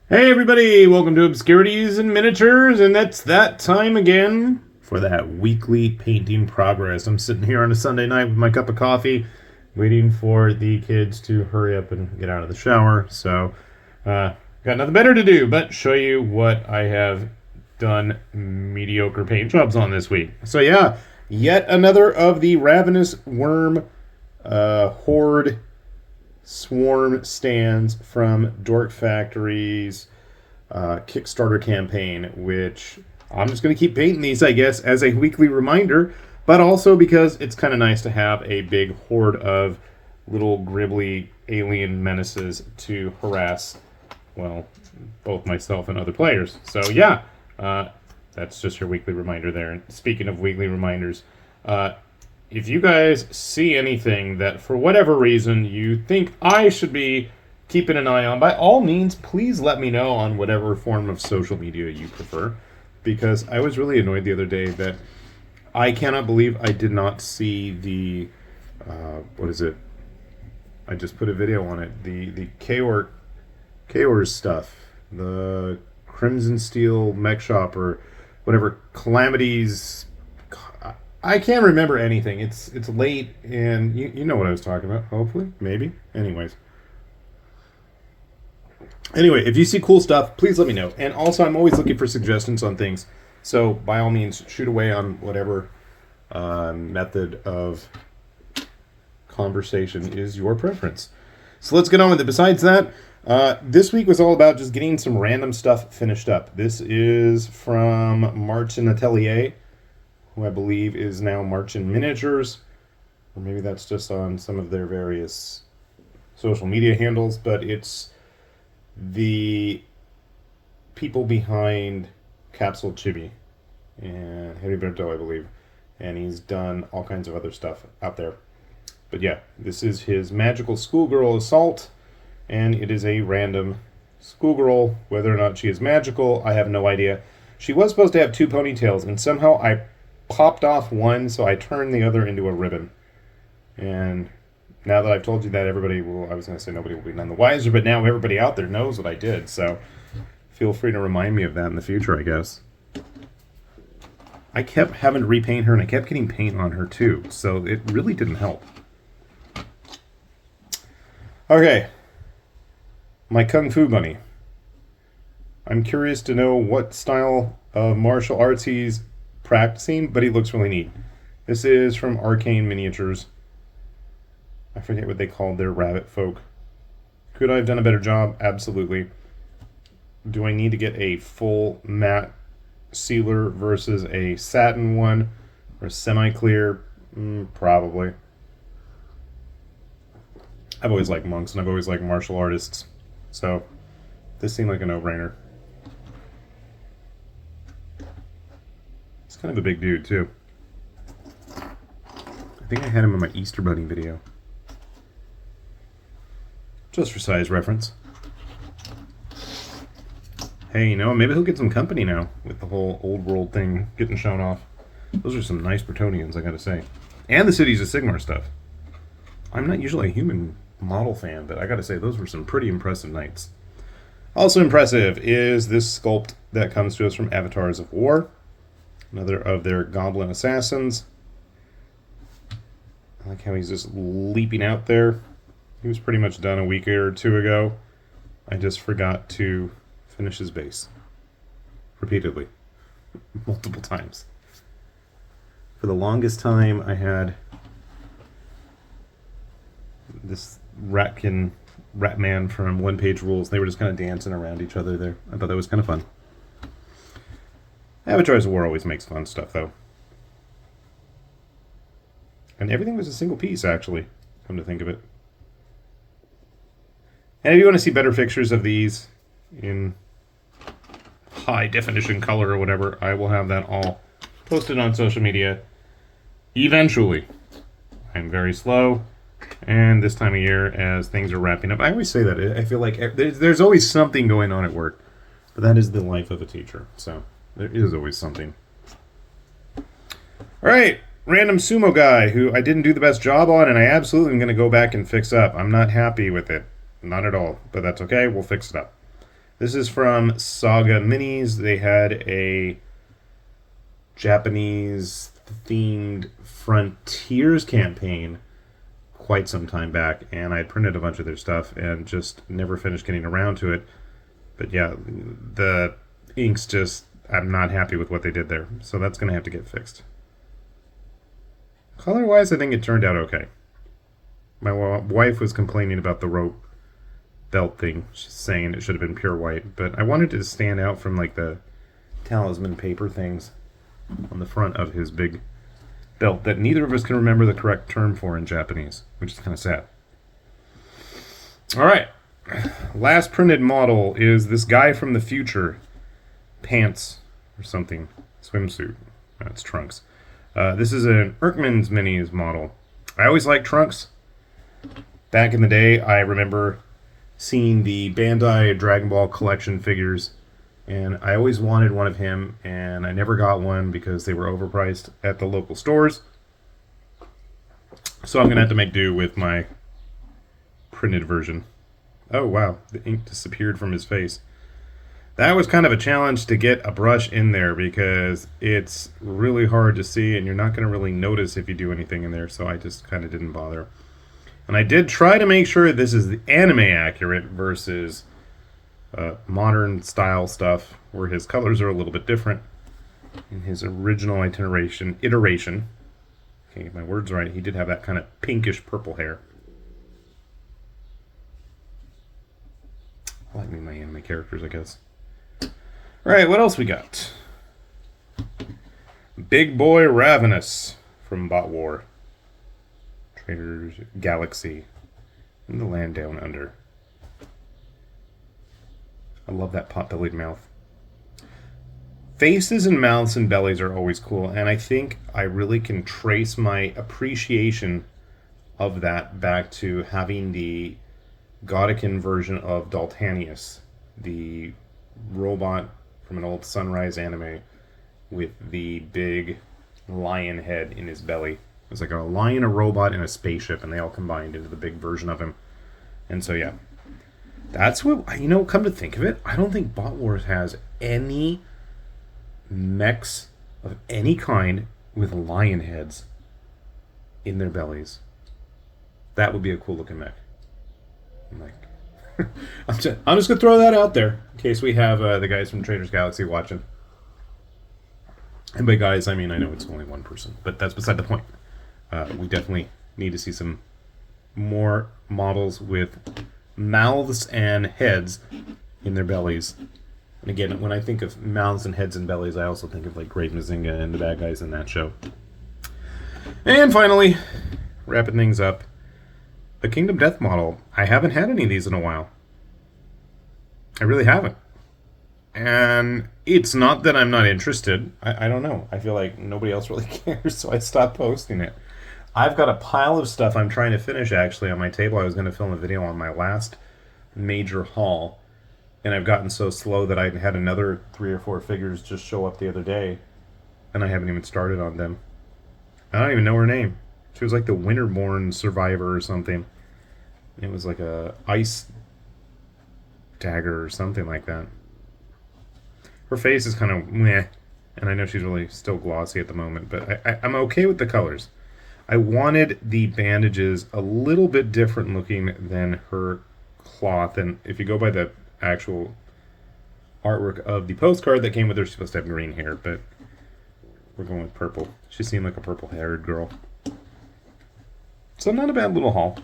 Hey everybody, welcome to Obscurities and Miniatures, and it's that time again for that weekly painting progress. I'm sitting here on a Sunday night with my cup of coffee, waiting for the kids to hurry up and get out of the shower. So, got nothing better to do but show you what I have done mediocre paint jobs on this week. So yeah, yet another of the Ravenous Worm Horde Swarm stands from Dork Factory's Kickstarter campaign, which I'm just going to keep painting these, I guess, as a weekly reminder, but also because it's kind of nice to have a big horde of little gribbly alien menaces to harass, well, both myself and other players. So yeah, that's just your weekly reminder there. And speaking of weekly reminders, if you guys see anything that, for whatever reason, you think I should be keeping an eye on, by all means, please let me know on whatever form of social media you prefer. Because I was really annoyed the other day that I cannot believe I did not see the, what is it? I just put a video on it. The Kaor stuff. The Crimson Steel Mech Shop or whatever. Calamities. I can't remember anything. It's late, and you know what I was talking about, hopefully, maybe. Anyway, if you see cool stuff, please let me know. And also, I'm always looking for suggestions on things. So, by all means, shoot away on whatever method of conversation is your preference. So let's get on with it. Besides that, this week was all about just getting some random stuff finished up. This is from Martin Atelier, who I believe is now Martin Miniatures, or maybe that's just on some of their various social media handles, but it's the people behind Capsule Chibi and Heriberto, I believe, and he's done all kinds of other stuff out there. But yeah, this is his Magical Schoolgirl Assault, and it is a random schoolgirl. Whether or not she is magical, I have no idea. She was supposed to have two ponytails, and somehow I popped off one, so I turned the other into a ribbon. And now that I've told you that, everybody will, I was going to say nobody will be none the wiser, but now everybody out there knows what I did, so feel free to remind me of that in the future, I guess. I kept having to repaint her, and I kept getting paint on her too, so it really didn't help. Okay. My Kung Fu Bunny. I'm curious to know what style of martial arts he's practicing, but he looks really neat. This is from Arcane Miniatures. I forget what they called their rabbit folk. Could I have done a better job? Absolutely. Do I need to get a full matte sealer versus a satin one or semi-clear? Probably. I've always liked monks and I've always liked martial artists, so this seemed like a no-brainer. Kind of a big dude too. I think I had him in my Easter Bunny video. Just for size reference. Hey, you know, maybe he'll get some company now with the whole old world thing getting shown off. Those are some nice Bretonians, I gotta say. And the Cities of Sigmar stuff. I'm not usually a human model fan, but I gotta say, those were some pretty impressive knights. Also impressive is this sculpt that comes to us from Avatars of War. Another of their goblin assassins. I like how he's just leaping out there. He was pretty much done a week or two ago. I just forgot to finish his base. Repeatedly. Multiple times. For the longest time, I had this Ratman from One Page Rules. They were just kind of dancing around each other there. I thought that was kind of fun. Avatars of War always makes fun stuff, though. And everything was a single piece, actually, come to think of it. And if you want to see better pictures of these in high definition color or whatever, I will have that all posted on social media eventually. I'm very slow, and this time of year, as things are wrapping up, I always say that. I feel like there's always something going on at work, but that is the life of a teacher, so there is always something. Alright, random Sumo Guy, who I didn't do the best job on, and I absolutely am going to go back and fix up. I'm not happy with it. Not at all. But that's okay. We'll fix it up. This is from Saga Minis. They had a Japanese themed Frontiers campaign quite some time back, and I printed a bunch of their stuff and just never finished getting around to it. But yeah, the inks just, I'm not happy with what they did there, so that's going to have to get fixed. Color-wise, I think it turned out okay. My wife was complaining about the rope belt thing. She's saying it should have been pure white, but I wanted it to stand out from like the talisman paper things on the front of his big belt that neither of us can remember the correct term for in Japanese, which is kind of sad. All right. Last printed model is this guy from the future. Pants or something. Swimsuit. That's Trunks. This is an Erkman's Minis model. I always liked Trunks. Back in the day, I remember seeing the Bandai Dragon Ball collection figures, and I always wanted one of him, and I never got one because they were overpriced at the local stores. So I'm going to have to make do with my printed version. Oh wow, the ink disappeared from his face. That was kind of a challenge to get a brush in there because it's really hard to see and you're not going to really notice if you do anything in there, so I just kind of didn't bother. And I did try to make sure this is the anime accurate versus modern style stuff where his colors are a little bit different. In his original iteration, okay, my words right, he did have that kind of pinkish purple hair. I like me my anime characters, I guess. Alright, what else we got? Big Boy Ravenous from Bot War. Trader's Galaxy. And the Land Down Under. I love that pot-bellied mouth. Faces and mouths and bellies are always cool, and I think I really can trace my appreciation of that back to having the Godican version of Daltanius, the robot from an old Sunrise anime with the big lion head in his belly. It was like a lion, a robot, and a spaceship, and they all combined into the big version of him. And so, yeah. That's what, come to think of it, I don't think Bot Wars has any mechs of any kind with lion heads in their bellies. That would be a cool looking mech. I'm like, I'm just gonna throw that out there in case we have the guys from Trader's Galaxy watching. And by guys, I mean I know it's only one person, but that's beside the point. We definitely need to see some more models with mouths and heads in their bellies. And again, when I think of mouths and heads and bellies, I also think of like Great Mazinga and the bad guys in that show. And finally, wrapping things up, the Kingdom Death model. I haven't had any of these in a while. I really haven't. And it's not that I'm not interested. I don't know. I feel like nobody else really cares, so I stopped posting it. I've got a pile of stuff I'm trying to finish, actually, on my table. I was going to film a video on my last major haul, and I've gotten so slow that I had another 3 or 4 figures just show up the other day, and I haven't even started on them. I don't even know her name. She was like the Winterborn survivor or something. It was like a ice dagger or something like that. Her face is kind of meh, and I know she's really still glossy at the moment, but I'm okay with the colors. I wanted the bandages a little bit different looking than her cloth, and if you go by the actual artwork of the postcard that came with her, she's supposed to have green hair, but we're going with purple. She seemed like a purple-haired girl. So not a bad little haul.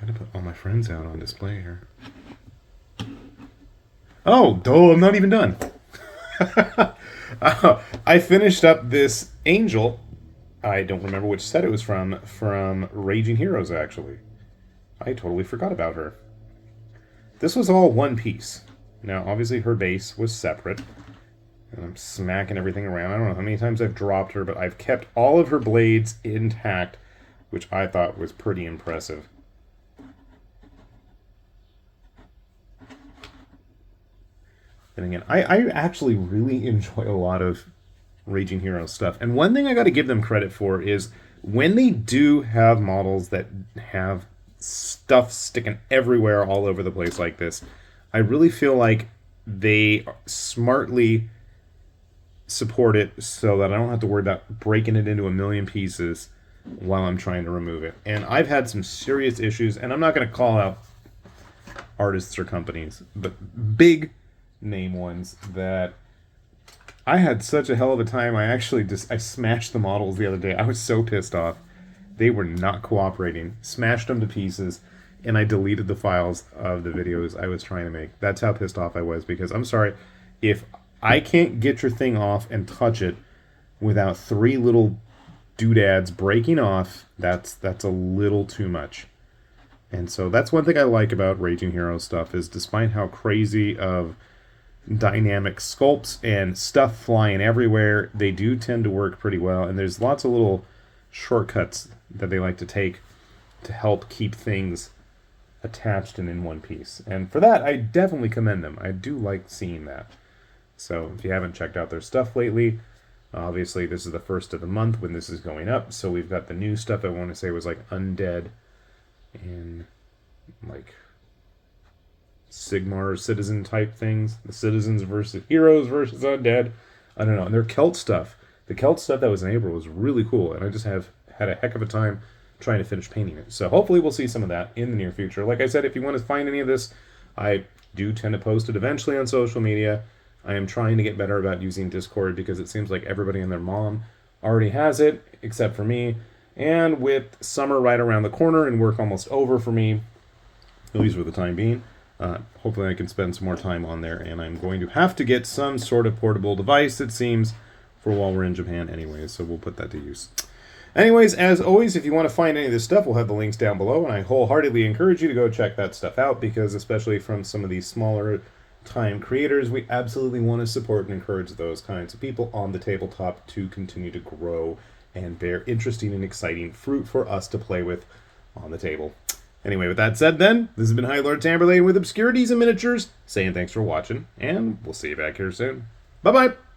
Gotta put all my friends out on display here. Oh, duh, I'm not even done. I finished up this angel. I don't remember which set it was from Raging Heroes, actually. I totally forgot about her. This was all one piece. Now, obviously, her base was separate. And I'm smacking everything around. I don't know how many times I've dropped her, but I've kept all of her blades intact, which I thought was pretty impressive. And again, I actually really enjoy a lot of Raging Hero stuff. And one thing I got to give them credit for is when they do have models that have stuff sticking everywhere all over the place like this, I really feel like they smartly support it so that I don't have to worry about breaking it into a million pieces while I'm trying to remove it. And I've had some serious issues, and I'm not going to call out artists or companies, but big name ones that I had such a hell of a time. I smashed the models the other day. I was so pissed off. They were not cooperating. Smashed them to pieces, and I deleted the files of the videos I was trying to make. That's how pissed off I was, because I'm sorry, if I can't get your thing off and touch it without 3 little doodads breaking off, that's a little too much. And so that's one thing I like about Raging Hero stuff, is despite how crazy of dynamic sculpts and stuff flying everywhere, they do tend to work pretty well, and there's lots of little shortcuts that they like to take to help keep things attached and in one piece. And for that, I definitely commend them. I do like seeing that. So if you haven't checked out their stuff lately, obviously this is the first of the month when this is going up, so we've got the new stuff. I want to say was like Undead and like Sigmar Citizen type things. The Citizens versus Heroes versus Undead. I don't know. And their Celt stuff. The Celt stuff that was in April was really cool, and I just have had a heck of a time trying to finish painting it. So hopefully we'll see some of that in the near future. Like I said, if you want to find any of this, I do tend to post it eventually on social media. I am trying to get better about using Discord, because it seems like everybody and their mom already has it, except for me. And with summer right around the corner and work almost over for me, at least for the time being, hopefully I can spend some more time on there. And I'm going to have to get some sort of portable device, it seems, for while we're in Japan anyways, so we'll put that to use. Anyways, as always, if you want to find any of this stuff, we'll have the links down below, and I wholeheartedly encourage you to go check that stuff out, because especially from some of these smaller time creators, we absolutely want to support and encourage those kinds of people on the tabletop to continue to grow and bear interesting and exciting fruit for us to play with on the table. Anyway, with that said then, this has been High Lord Tamberlane with Obscurities and Miniatures, saying thanks for watching, and we'll see you back here soon. Bye-bye!